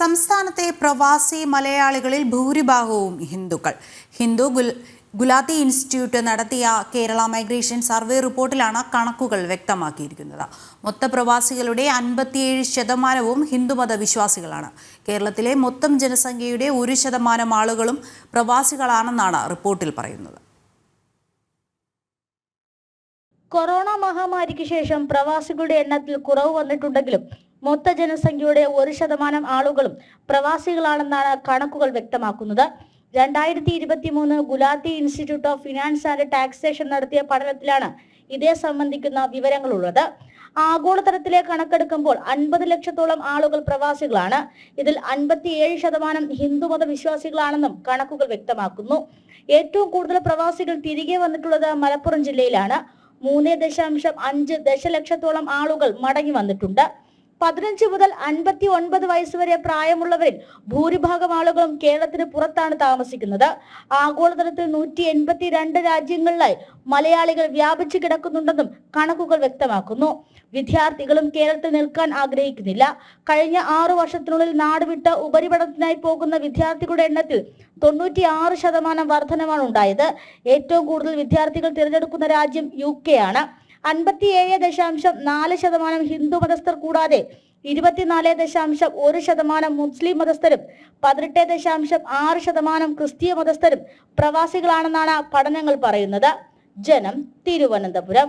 സംസ്ഥാനത്തെ പ്രവാസി മലയാളികളിൽ ഭൂരിഭാഗവും ഹിന്ദുക്കൾ. ഗുലാത്തി ഇൻസ്റ്റിറ്റ്യൂട്ട് നടത്തിയ കേരള മൈഗ്രേഷൻ സർവേ റിപ്പോർട്ടിലാണ് കണക്കുകൾ വ്യക്തമാക്കിയിരിക്കുന്നത്. മൊത്ത പ്രവാസികളുടെ 57% ഹിന്ദുമത വിശ്വാസികളാണ്. കേരളത്തിലെ മൊത്തം ജനസംഖ്യയുടെ 1% ആളുകളും പ്രവാസികളാണെന്നാണ് റിപ്പോർട്ടിൽ പറയുന്നത്. കൊറോണ മഹാമാരിക്ക് ശേഷം പ്രവാസികളുടെ എണ്ണത്തിൽ കുറവ് വന്നിട്ടുണ്ടെങ്കിലും മൊത്ത ജനസംഖ്യയുടെ 1% ആളുകളും പ്രവാസികളാണെന്നാണ് കണക്കുകൾ വ്യക്തമാക്കുന്നത്. 2023 Gulati institute of finance and taxation നടത്തിയ പഠനത്തിലാണ് ഇതേ സംബന്ധിക്കുന്ന വിവരങ്ങളുള്ളത്. ആഗോളതലത്തിലെ കണക്കെടുക്കുമ്പോൾ 50 ലക്ഷത്തോളം ആളുകൾ പ്രവാസികളാണ്. ഇതിൽ 57% ഹിന്ദുമത വിശ്വാസികളാണെന്നും കണക്കുകൾ വ്യക്തമാക്കുന്നു. ഏറ്റവും കൂടുതൽ പ്രവാസികൾ തിരികെ വന്നിട്ടുള്ളത് മലപ്പുറം ജില്ലയിലാണ്. 3.5 ദശലക്ഷത്തോളം ആളുകൾ മടങ്ങി വന്നിട്ടുണ്ട്. 15 മുതൽ 59 വയസ്സ് വരെ പ്രായമുള്ളവരിൽ ഭൂരിഭാഗം ആളുകളും കേരളത്തിന് പുറത്താണ് താമസിക്കുന്നത്. ആഗോളതലത്തിൽ 182 രാജ്യങ്ങളിലായി മലയാളികൾ വ്യാപിച്ചു കിടക്കുന്നുണ്ടെന്നും കണക്കുകൾ വ്യക്തമാക്കുന്നു. വിദ്യാർത്ഥികളും കേരളത്തിൽ നിൽക്കാൻ ആഗ്രഹിക്കുന്നില്ല. കഴിഞ്ഞ 6 വർഷത്തിനുള്ളിൽ നാടുവിട്ട് ഉപരിപഠനത്തിനായി പോകുന്ന വിദ്യാർത്ഥികളുടെ എണ്ണത്തിൽ 96% വർധനമാണ് ഉണ്ടായത്. ഏറ്റവും കൂടുതൽ വിദ്യാർത്ഥികൾ തിരഞ്ഞെടുക്കുന്ന രാജ്യം UK ആണ്. 57.4% ഹിന്ദു മതസ്ഥർ കൂടാതെ 24.1% മുസ്ലിം മതസ്ഥരും 18.6% ക്രിസ്തീയ മതസ്ഥരും പ്രവാസികളാണെന്നാണ് പഠനങ്ങൾ പറയുന്നത്. ജനം, തിരുവനന്തപുരം.